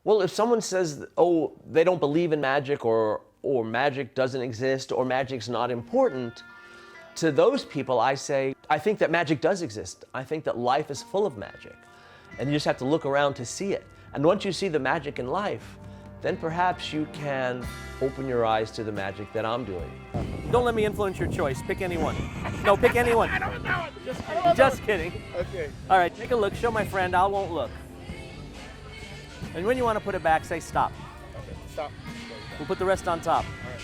Well, if someone says, oh, they don't believe in magic or magic doesn't exist or magic's not important, to those people I say, I think that magic does exist. I think that life is full of magic. And you just have to look around to see it. And once you see the magic in life, then perhaps you can open your eyes to the magic that I'm doing. Don't let me influence your choice. Pick anyone. No, pick anyone. I don't know it. Just kidding. Okay. All right, take a look. Show my friend. I won't look. And when you want to put it back, say stop. Okay, stop. We'll put the rest on top. All right.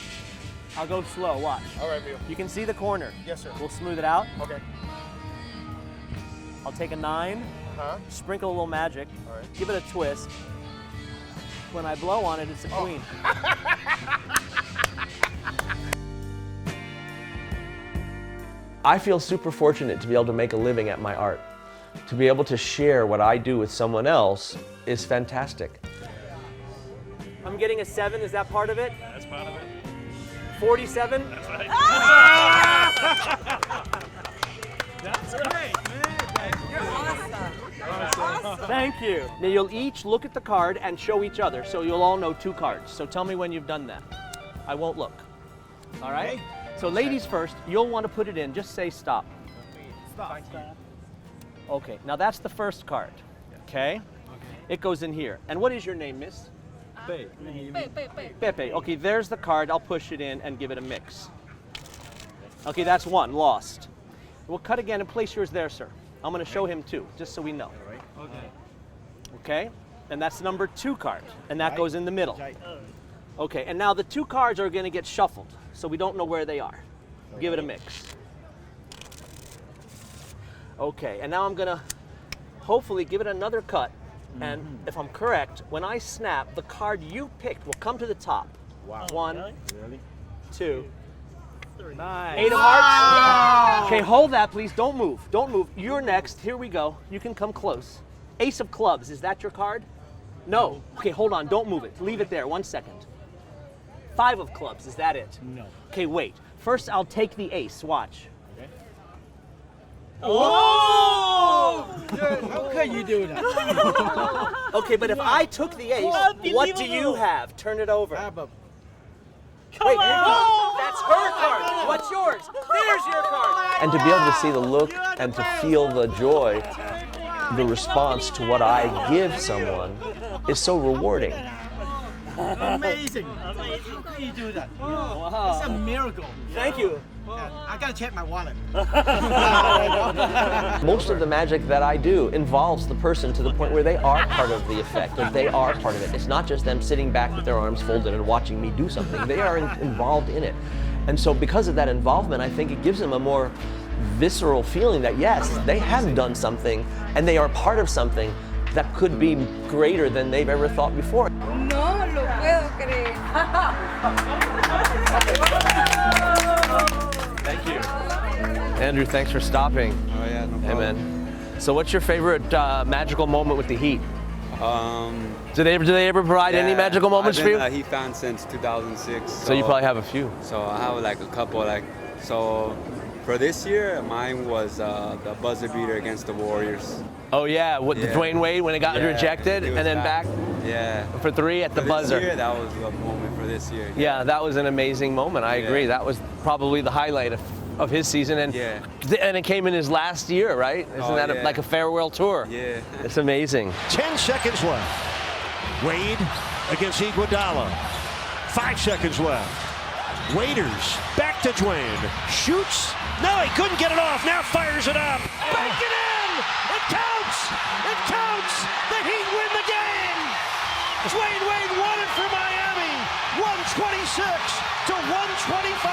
I'll go slow. Watch. All right, Leo. You can see the corner. Yes, sir. We'll smooth it out. Okay. I'll take a 9. Sprinkle a little magic. All right. Give it a twist. When I blow on it, it's a queen. I feel super fortunate to be able to make a living at my art. To be able to share what I do with someone else is fantastic. I'm getting a 7. Is that part of it? That's part of it. 47? That's right. That's great, man. You're awesome. Thank you. Now you'll each look at the card and show each other, so you'll all know 2 cards. So tell me when you've done that. I won't look. All right? Okay. So ladies first, you'll want to put it in. Just say stop. Stop. Okay, now that's the first card. Okay? It goes in here. And what is your name, miss? Pepe. Okay, there's the card. I'll push it in and give it a mix. Okay, that's 1, lost. We'll cut again and place yours there, sir. I'm going to show him 2, just so we know. Okay, and that's number 2 card, and that goes in the middle. Okay, and now the 2 cards are going to get shuffled, so we don't know where they are. Give it a mix. Okay, and now I'm going to hopefully give it another cut. And if I'm correct, when I snap, the card you picked will come to the top. Wow. 1, 2, Nice. 8 of hearts. Okay, hold that, please. Don't move. Don't move. You're next. Here we go. You can come close. Ace of clubs. Is that your card? No. Okay, hold on. Don't move it. Leave it there. 1 second. 5 of clubs. Is that it? No. Okay, wait. First, I'll take the ace. Watch. Oh! How could you do that? Okay, but if I took the ace, what do you have? Turn it over. Wait, that's her card. What's yours? There's your card. And to be able to see the look and to feel the joy, the response to what I give someone is so rewarding. Amazing. How can you do that? Wow. It's a miracle. Thank you. I gotta check my wallet. Most of the magic that I do involves the person to the point where they are part of the effect, or they are part of it. It's not just them sitting back with their arms folded and watching me do something. They are involved in it. And so because of that involvement, I think it gives them a more visceral feeling that yes, they have done something and they are part of something that could be greater than they've ever thought before. No lo puedo creer. Thank you. Andrew, thanks for stopping. Oh yeah, no problem. Hey man. So what's your favorite magical moment with the Heat? Do they ever provide any magical moments for you? I've been a Heat fan since 2006. So you probably have a few. So I have like a couple. So for this year, mine was the buzzer beater against the Warriors. Oh yeah, with the Dwayne Wade when it got rejected and then back for 3 at the buzzer. This year, that was the moment for this year. Yeah, that was an amazing moment. I agree. That was probably the highlight of his season, and it came in his last year, right? Isn't that like a farewell tour? Yeah. It's amazing. 10 seconds left. Wade against Iguodala. 5 seconds left. Waiters back to Dwayne. Shoots. No, he couldn't get it off. Now fires it up. Bank it in. It counts. It counts. The Heat win the game. Dwayne Wade won it for Miami. 126 to 125.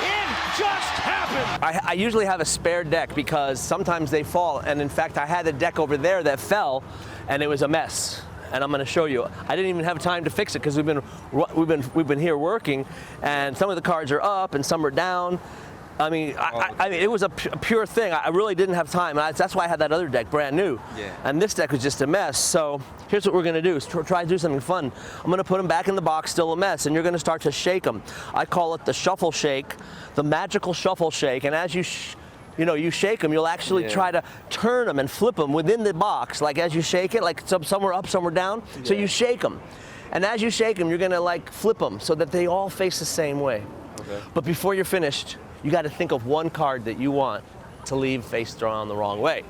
It just happened. I usually have a spare deck because sometimes they fall, and in fact I had a deck over there that fell and it was a mess, and I'm going to show you. I didn't even have time to fix it because we've been here working, and some of the cards are up and some are down. I mean, I mean, it was a pure thing. I really didn't have time. That's why I had that other deck brand new. Yeah. And this deck was just a mess. So here's what we're going to do is try to do something fun. I'm going to put them back in the box, still a mess, and you're going to start to shake them. I call it the shuffle shake, the magical shuffle shake. And as you You know, you shake them, you'll actually try to turn them and flip them within the box, like as you shake it, like somewhere up, somewhere down. So you shake them. And as you shake them, you're gonna like flip them so that they all face the same way. Okay. But before you're finished, you gotta think of one card that you want to leave face down the wrong way.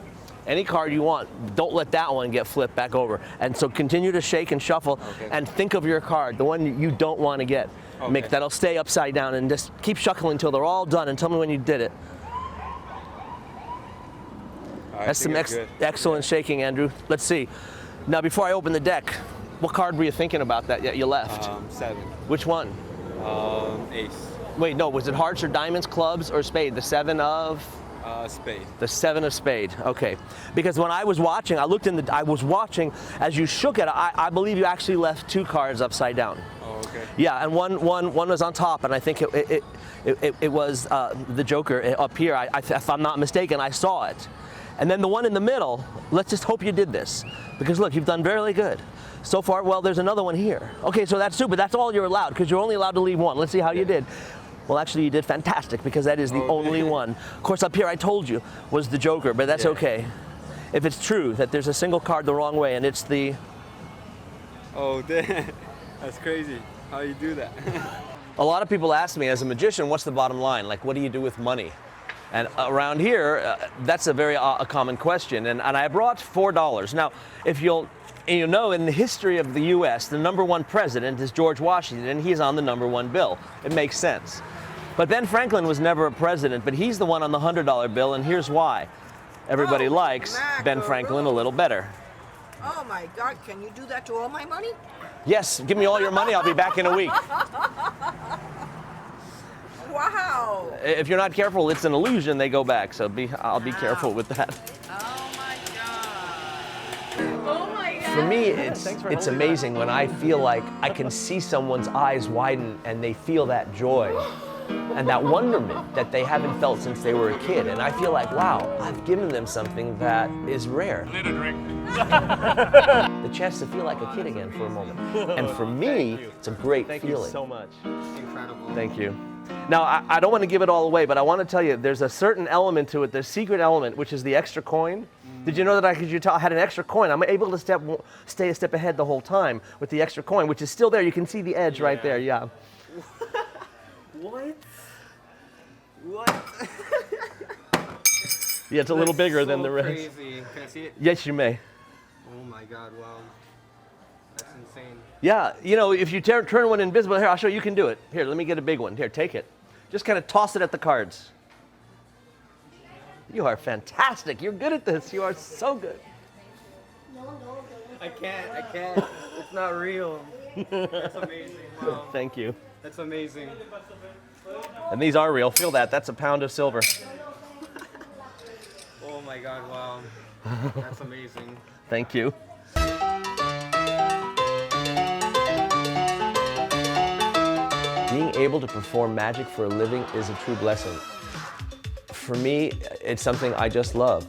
Any card you want, don't let that one get flipped back over. And so continue to shake and shuffle and think of your card, the one you don't want to get. Make that'll stay upside down and just keep shuffling until they're all done and tell me when you did it. That's some excellent shaking, Andrew. Let's see. Now, before I open the deck, what card were you thinking about that you left? 7. Which one? Ace. Wait, no, was it hearts or diamonds, clubs or spade? The 7 of? Spade. The 7 of spade, okay. Because when I was watching, I was watching as you shook it, I believe you actually left 2 cards upside down. Oh, okay. Yeah, and one was on top, and I think it was the Joker up here. If I'm not mistaken, I saw it. And then the one in the middle, let's just hope you did this. Because look, you've done very good. So far, well, there's another one here. Okay, so that's 2, but that's all you're allowed, because you're only allowed to leave 1. Let's see how you did. Well, actually, you did fantastic, because that is the only one. Of course, up here, I told you, was the Joker, but that's okay. If it's true that there's a single card the wrong way, and it's the... Oh, damn. That's crazy. How you do that? A lot of people ask me, as a magician, what's the bottom line? Like, what do you do with money? And around here, that's a very common question. And I brought $4. Now, if you'll know, in the history of the U.S., the #1 president is George Washington, and he's on the #1 bill. It makes sense. But Ben Franklin was never a president, but he's the one on the $100 bill, and here's why. Everybody likes Ben Franklin a little better. Oh my God, can you do that to all my money? Yes, give me all your money, I'll be back in a week. Wow. If you're not careful, it's an illusion, they go back, so I'll be careful with that. Oh my God. Oh my God. For me, it's amazing when I feel like I can see someone's eyes widen and they feel that joy and that wonderment that they haven't felt since they were a kid. And I feel like, wow, I've given them something that is rare. The chance to feel like a kid again for a moment. And for me, it's a great feeling. Thank you so much. Incredible. Thank you. Now, I don't want to give it all away, but I want to tell you there's a certain element to it, the secret element, which is the extra coin. Did you know that I had an extra coin? I'm able to stay a step ahead the whole time with the extra coin, which is still there. You can see the edge right there, yeah. What? Yeah, it's a little bigger than the rest. Crazy. Can I see it? Yes, you may. Oh my God, wow. That's insane. Yeah, you know, if you turn one invisible, here, I'll show you, you can do it. Here, let me get a big one. Here, take it. Just kind of toss it at the cards. You are fantastic. You're good at this. You are so good. I can't. It's not real. That's amazing. Wow. Thank you. That's amazing. And these are real. Feel that. That's a pound of silver. Oh my God, wow. That's amazing. Thank you. Being able to perform magic for a living is a true blessing. For me, it's something I just love.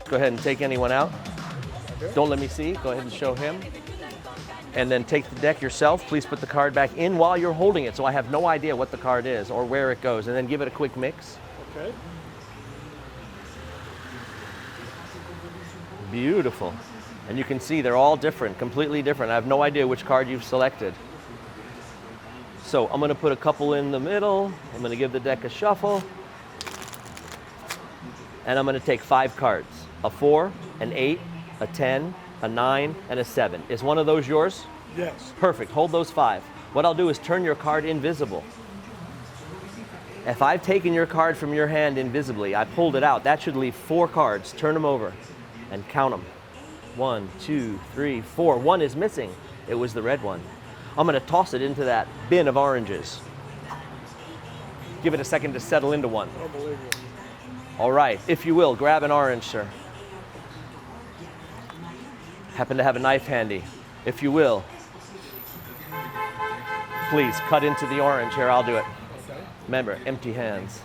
Go ahead and take anyone out. Don't let me see. Go ahead and show him. And then take the deck yourself. Please put the card back in while you're holding it, so I have no idea what the card is or where it goes. And then give it a quick mix. Okay. Beautiful. And you can see they're all different, completely different. I have no idea which card you've selected. So I'm going to put a couple in the middle. I'm going to give the deck a shuffle. And I'm going to take 5 cards. A 4, an 8, a 10, a 9, and a 7. Is one of those yours? Yes. Perfect. Hold those 5. What I'll do is turn your card invisible. If I've taken your card from your hand invisibly, I pulled it out. That should leave 4 cards. Turn them over and count them. 1, 2, 3, 4. 1 is missing. It was the red one. I'm going to toss it into that bin of oranges. Give it a second to settle into one. Unbelievable. All right, if you will, grab an orange, sir. Happen to have a knife handy. If you will, please cut into the orange. Here, I'll do it. Remember, empty hands.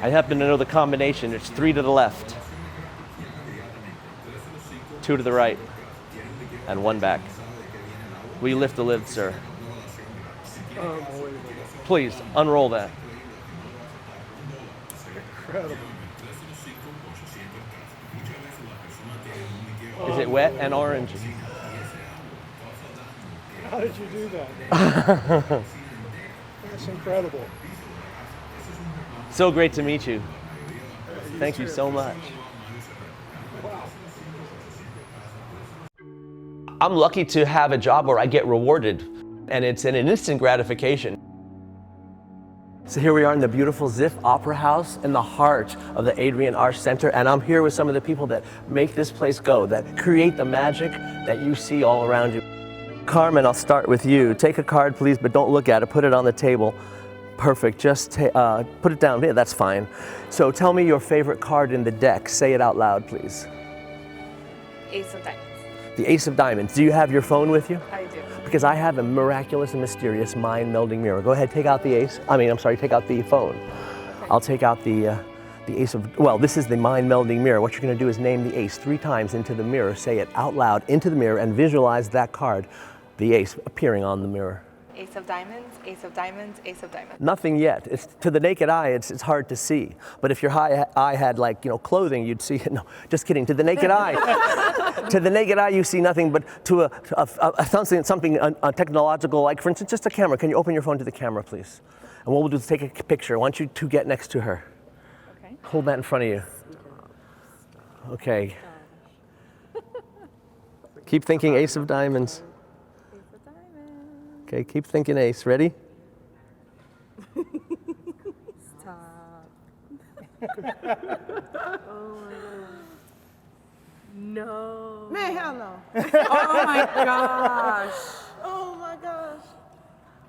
I happen to know the combination. It's 3 to the left, 2 to the right, and 1 back. Will you lift the lid, sir? Unbelievable. Please, unroll that. Incredible. Is it wet and orange? How did you do that? That's incredible. So great to meet you. Thank you so much. I'm lucky to have a job where I get rewarded, and it's an instant gratification. So here we are in the beautiful Ziff Opera House in the heart of the Adrian Arch Center, and I'm here with some of the people that make this place go, that create the magic that you see all around you. Carmen, I'll start with you. Take a card, please, but don't look at it. Put it on the table. Perfect. Just put it down. Yeah, that's fine. So tell me your favorite card in the deck. Say it out loud, please. Ace of Diamonds. The Ace of Diamonds. Do you have your phone with you? I do. Because I have a miraculous and mysterious mind-melding mirror. Go ahead, take out the ace. Take out the phone. Okay. I'll take out the ace of, well, this is the mind-melding mirror. What you're gonna do is name the ace 3 times into the mirror, say it out loud into the mirror, and visualize that card, the ace, appearing on the mirror. Ace of Diamonds, Ace of Diamonds, Ace of Diamonds. Nothing yet. It's, to the naked eye, it's hard to see. But if your eye had clothing, you'd see it. No, just kidding. To the naked eye, to the naked eye, you see nothing. But to something technological, like for instance, just a camera. Can you open your phone to the camera, please? And what we'll do is take a picture. I want you to get next to her. Okay. Hold that in front of you. Okay. Keep thinking Ace of Diamonds. Okay, keep thinking ace. Ready? Stop. Oh my god. No. Man, hell no. Oh my gosh. Oh my gosh.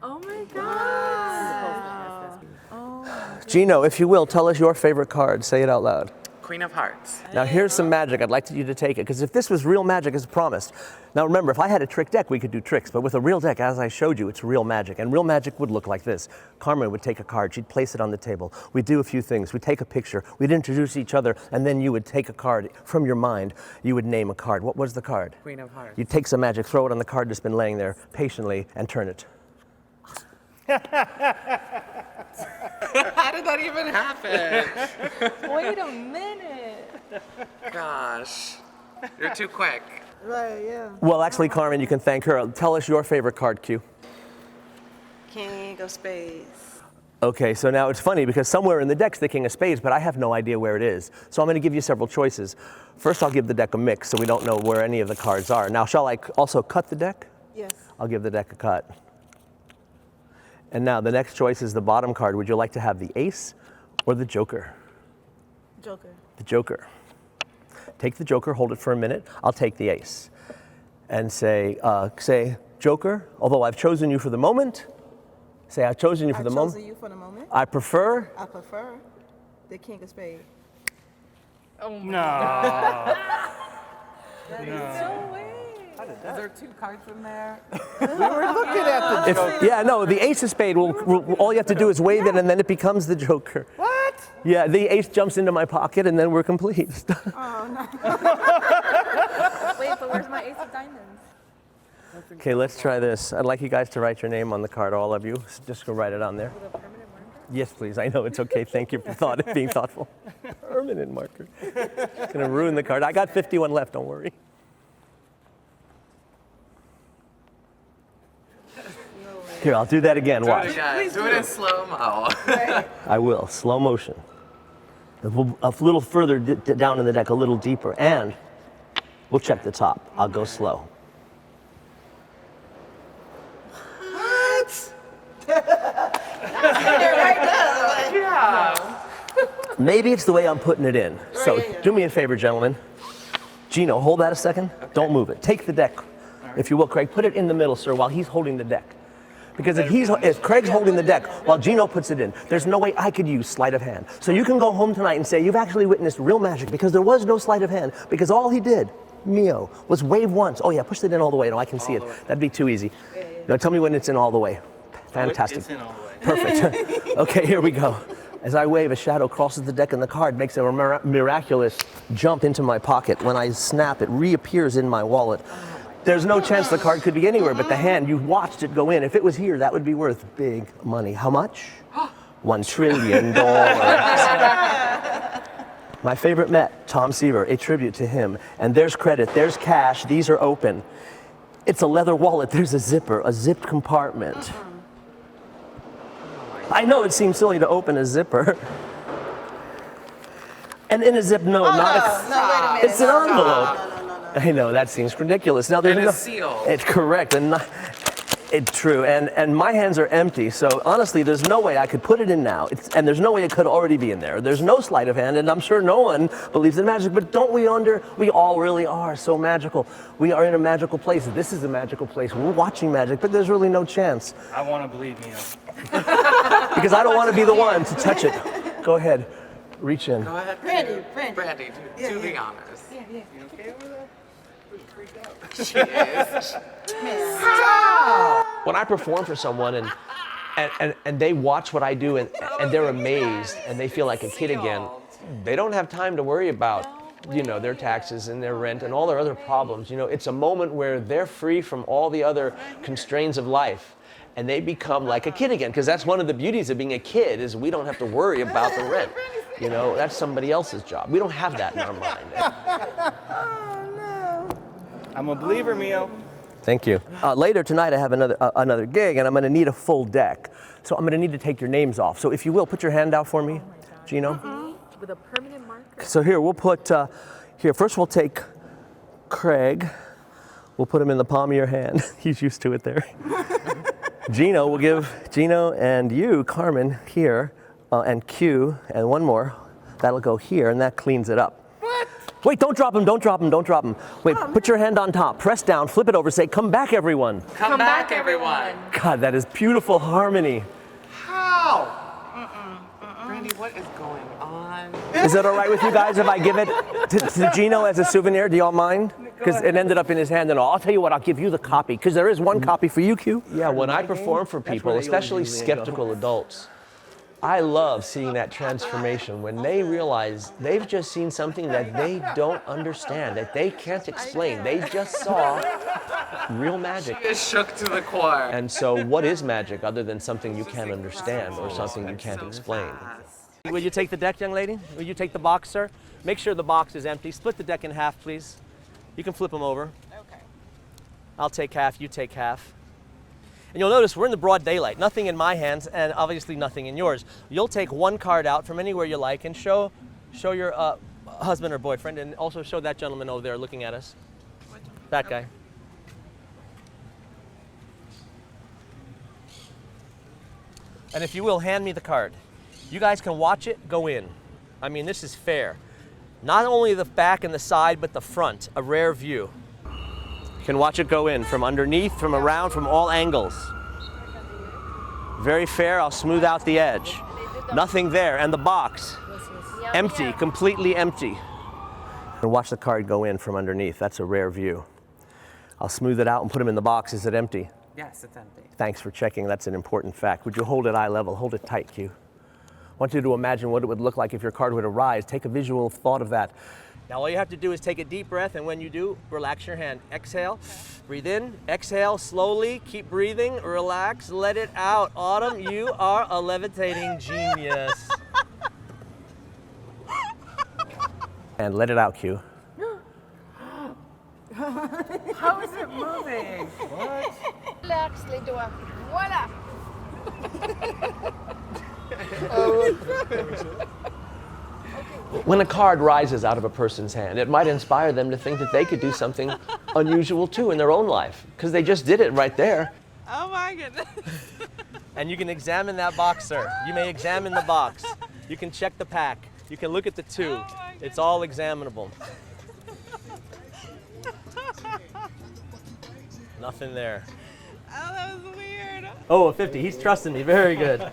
Oh my gosh. Oh. Gino, if you will, tell us your favorite card. Say it out loud. Queen of Hearts. Now here's some magic. I'd like you to take it, because if this was real magic as promised. Now remember, if I had a trick deck, we could do tricks, but with a real deck, as I showed you, it's real magic. And real magic would look like this. Carmen would take a card, she'd place it on the table. We'd do a few things. We'd take a picture, we'd introduce each other, and then you would take a card from your mind. You would name a card. What was the card? Queen of Hearts. You'd take some magic, throw it on the card that's been laying there patiently, and turn it. How did that even happen? Wait a minute. Gosh. You're too quick. Right, yeah. Well, actually, Carmen, you can thank her. Tell us your favorite card, Q. King of Spades. Okay, so now it's funny because somewhere in the deck's the King of Spades, but I have no idea where it is. So I'm going to give you several choices. First, I'll give the deck a mix so we don't know where any of the cards are. Now, shall I also cut the deck? Yes. I'll give the deck a cut. And now the next choice is the bottom card. Would you like to have the ace or the joker? Joker. The joker. Take the joker, hold it for a minute. I'll take the ace. And say, joker, although I've chosen you for the moment. Say, I've chosen you for the moment. I've chosen you for the moment. I prefer. I prefer the King of Spades. Oh my No. No way. Is there 2 cards in there? We were looking at the joke. Yeah, no, the ace of spade, all you have to do is wave it and then it becomes the joker. What? Yeah, the ace jumps into my pocket and then we're complete. Oh, Wait, but where's my Ace of Diamonds? Okay, let's try this. I'd like you guys to write your name on the card, all of you. Just go write it on there. With a permanent marker? Yes, please. I know, it's okay. Thank you for being thoughtful. Permanent marker. It's gonna ruin the card. I got 51 left, don't worry. Here, I'll do that again. Watch. Do it in slow-mo. I will. Slow motion. A little further down in the deck, a little deeper, and we'll check the top. I'll go slow. What? Maybe it's the way I'm putting it in. So do me a favor, gentlemen. Gino, hold that a second. Okay. Don't move it. Take the deck, if you will, Craig. Put it in the middle, sir, while he's holding the deck. Because if Craig's holding the deck while Gino puts it in, there's no way I could use sleight of hand. So you can go home tonight and say you've actually witnessed real magic because there was no sleight of hand, because all he did, Mio, was wave once. Oh yeah, push it in all the way. No, I can see it. That'd be too easy. Now tell me when it's in all the way. Fantastic. It's in all the way. Perfect. Okay, here we go. As I wave, a shadow crosses the deck and the card makes a miraculous jump into my pocket. When I snap, it reappears in my wallet. There's no chance the card could be anywhere, but the hand, you watched it go in. If it was here, that would be worth big money. How much? $1 trillion. My favorite Met, Tom Seaver, a tribute to him. And there's credit, there's cash, these are open. It's a leather wallet, there's a zipper, a zipped compartment. I know it seems silly to open a zipper. And in a zip, no, not No, wait a minute. it's an envelope. I know, that seems ridiculous. Now there's And no, it's sealed. It's correct, and it's true. And my hands are empty, so honestly, there's no way I could put it in now. And there's no way it could already be in there. There's no sleight of hand, and I'm sure no one believes in magic. But don't we we all really are so magical. We are in a magical place. This is a magical place. We're watching magic, but there's really no chance. I want to believe me. Because I don't want to be the one to touch it. Go ahead, reach in. Go ahead. Brandy. Brandy, do the honors. You okay with that? Freaked out. She is. When I perform for someone and they watch what I do and they're amazed and they feel like a kid again, they don't have time to worry about, their taxes and their rent and all their other problems. It's a moment where they're free from all the other constraints of life and they become like a kid again, because that's one of the beauties of being a kid is we don't have to worry about the rent. That's somebody else's job. We don't have that in our mind. I'm a believer, Mio. Thank you. Later tonight I have another gig and I'm going to need a full deck. So I'm going to need to take your names off. So if you will, put your hand out for me, Gino. With a permanent marker. So here, we'll put, first we'll take Craig. We'll put him in the palm of your hand. He's used to it there. Gino, we'll give Gino and you, Carmen, here, and Q, and one more. That'll go here, and that cleans it up. Wait, don't drop him. Wait, put your hand on top, press down, flip it over, say, come back, everyone. Come back, everyone. God, that is beautiful harmony. How? Brandy, what is going on? Is it all right with you guys if I give it to Gino as a souvenir? Do y'all mind? Because it ended up in his hand and all. I'll tell you what, I'll give you the copy, because there is one copy for you, Q. Yeah, when I perform for people, especially skeptical adults, I love seeing that transformation when they realize they've just seen something that they don't understand, that they can't explain. They just saw real magic. She is shook to the core. And so what is magic other than something you can't understand or something you can't explain? Will you take the deck, young lady? Will you take the box, sir? Make sure the box is empty. Split the deck in half, please. You can flip them over. Okay. I'll take half, you take half. And you'll notice we're in the broad daylight. Nothing in my hands and obviously nothing in yours. You'll take one card out from anywhere you like and show your husband or boyfriend, and also show that gentleman over there looking at us. That guy. And if you will, hand me the card. You guys can watch it go in. I mean, this is fair. Not only the back and the side, but the front, a rare view. You can watch it go in from underneath, from around, from all angles. Very fair. I'll smooth out the edge. Nothing there. And the box, empty, completely empty. And watch the card go in from underneath. That's a rare view. I'll smooth it out and put them in the box. Is it empty? Yes, it's empty. Thanks for checking. That's an important fact. Would you hold it eye level? Hold it tight, Q. I want you to imagine what it would look like if your card were to rise. Take a visual thought of that. Now all you have to do is take a deep breath, and when you do, relax your hand. Exhale, breathe in, exhale slowly, keep breathing, relax, let it out. Autumn, you are a levitating genius. And let it out, Q. How is it moving? Relax, les doigts. Voilà. When a card rises out of a person's hand, it might inspire them to think that they could do something unusual too in their own life, because they just did it right there. Oh my goodness. And you can examine that box, sir. You may examine the box. You can check the pack. You can look at the tube. It's all examinable. Nothing there. Oh, that was weird. Oh, a 50. He's trusting me. Very good.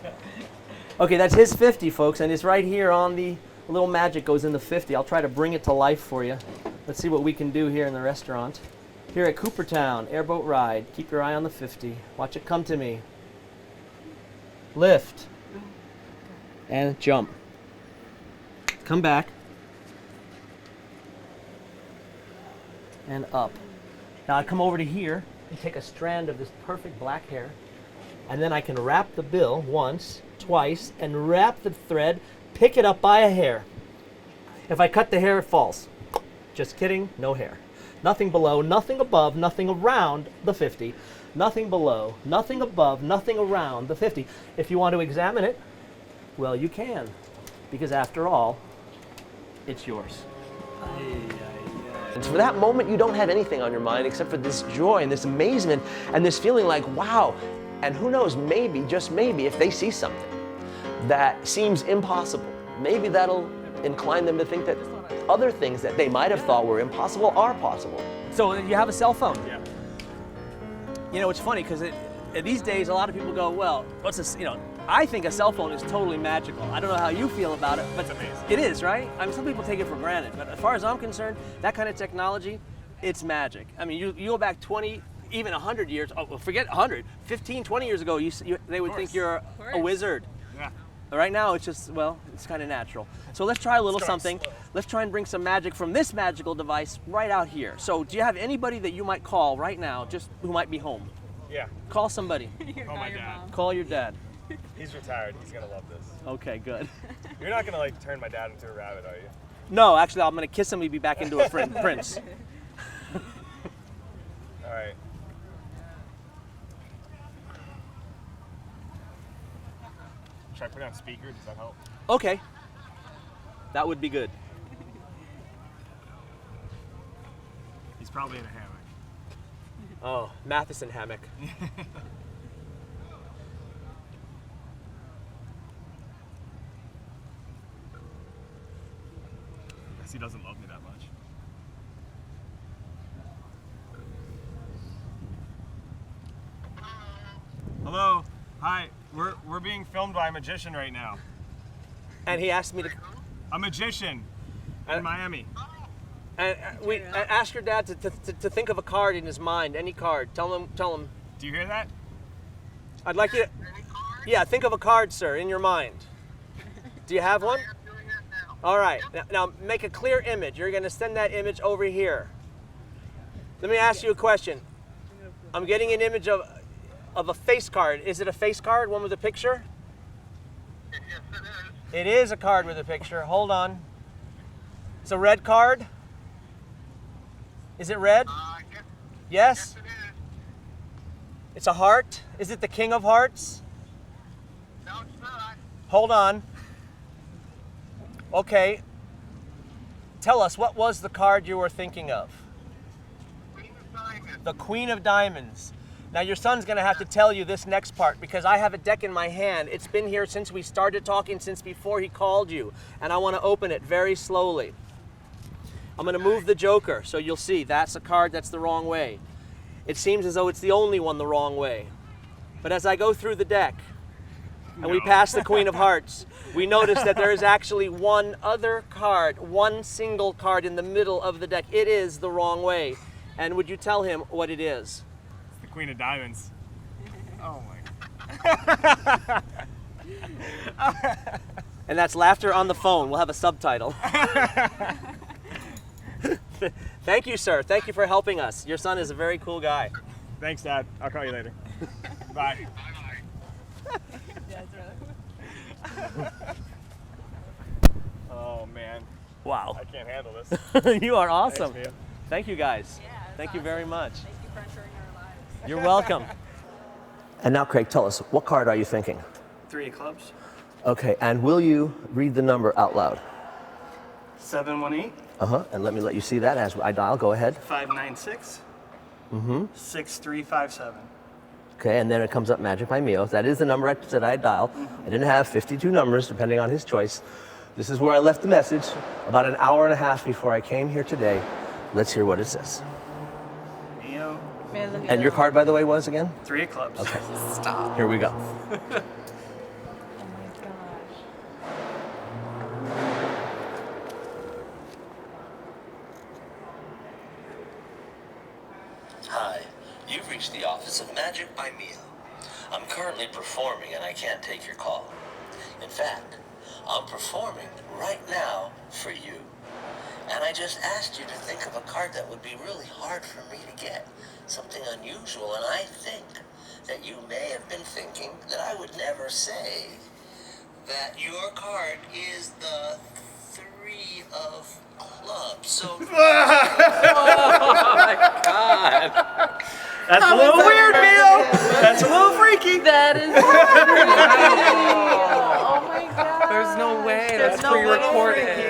Okay, that's his 50, folks, and it's right here on the little magic goes in the 50. I'll try to bring it to life for you. Let's see what we can do here in the restaurant. Here at Coopertown, airboat ride. Keep your eye on the 50. Watch it come to me. Lift. And jump. Come back. And up. Now I come over to here and take a strand of this perfect black hair, and then I can wrap the bill once, twice, and wrap the thread, pick it up by a hair. If I cut the hair, it falls. Just kidding, no hair. Nothing below, nothing above, nothing around the 50. Nothing below, nothing above, nothing around the 50. If you want to examine it, well, you can, because after all, it's yours. And for that moment, you don't have anything on your mind except for this joy and this amazement and this feeling like, wow. And who knows, maybe, just maybe, if they see something that seems impossible, maybe that'll incline them to think that other things that they might have thought were impossible are possible. So you have a cell phone? Yeah. You know, it's funny because these days a lot of people go, well, what's this, you know, I think a cell phone is totally magical. I don't know how you feel about it, but it is, right? I mean, some people take it for granted, but as far as I'm concerned, that kind of technology, it's magic. I mean, you go back 20, even 100 years, oh, well, forget 100, 15, 20 years ago, they would think you're a wizard. Yeah. Right now, it's just, well, it's kind of natural. So let's try a little something. Slow. Let's try and bring some magic from this magical device right out here. So do you have anybody that you might call right now, just who might be home? Yeah. Call somebody. Call my dad. Call your dad. He's retired. He's gonna love this. Okay, good. You're not gonna like turn my dad into a rabbit, are you? No, actually, I'm gonna kiss him. He'd be back into a prince. All right. Should I put it on speaker? Does that help? Okay. That would be good. He's probably in a hammock. Oh, Matheson hammock. Guess he doesn't love me that much. Hello. Hi. We're being filmed by a magician right now. And he asked me to. A magician in Miami. And ask your dad to think of a card in his mind, any card. Tell him. Do you hear that? I'd like you to. Yeah, think of a card, sir, in your mind. Do you have one? All right. Now make a clear image. You're going to send that image over here. Let me ask you a question. I'm getting an image of a face card. Is it a face card, one with a picture? Yes, it is. It is a card with a picture. Hold on. It's a red card? Is it red? Yes? Yes, it is. It's a heart? Is it the King of Hearts? No, it's not. Hold on. Okay. Tell us, what was the card you were thinking of? Queen of Diamonds. The Queen of Diamonds. Now your son's gonna have to tell you this next part because I have a deck in my hand. It's been here since we started talking, since before he called you. And I wanna open it very slowly. I'm gonna move the Joker so you'll see that's a card that's the wrong way. It seems as though it's the only one the wrong way. But as I go through the deck and we pass the Queen of Hearts, we notice that there is actually one other card, one single card in the middle of the deck. It is the wrong way. And would you tell him what it is? It's the Queen of Diamonds. Oh my. And that's laughter on the phone. We'll have a subtitle. Thank you, sir. Thank you for helping us. Your son is a very cool guy. Thanks, Dad. I'll call you later. Bye. Oh man. Wow. I can't handle this. You are awesome. Thanks, Mia. Thank you, guys. Yeah, Thank you very much. Thank you for entering our lives. You're welcome. And now, Craig, tell us, what card are you thinking? 3 of clubs. Okay, and will you read the number out loud? 718. And let you see that as I dial. Go ahead. 596. 6357. Okay, and then it comes up Magic by Mio. That is the number that I dial. I didn't have 52 numbers, depending on his choice. This is where I left the message about an hour and a half before I came here today. Let's hear what it says. Mio. Man, look at And your that. card, by the way, was again? 3 of clubs. Okay, Stop. here we go. Oh my gosh. Hi, you've reached the office of Magic by Mio. I'm currently performing and I can't take your call. In fact, I'm performing right now for you. And I just asked you to think of a card that would be really hard for me to get. Something unusual, and I think that you may have been thinking that I would never say that your card is the 3 of clubs. So Oh my God. That's a little weird, Neil. That's a little freaky. That is freaky. Oh my god. There's no way. There's That's no way. pre-recorded.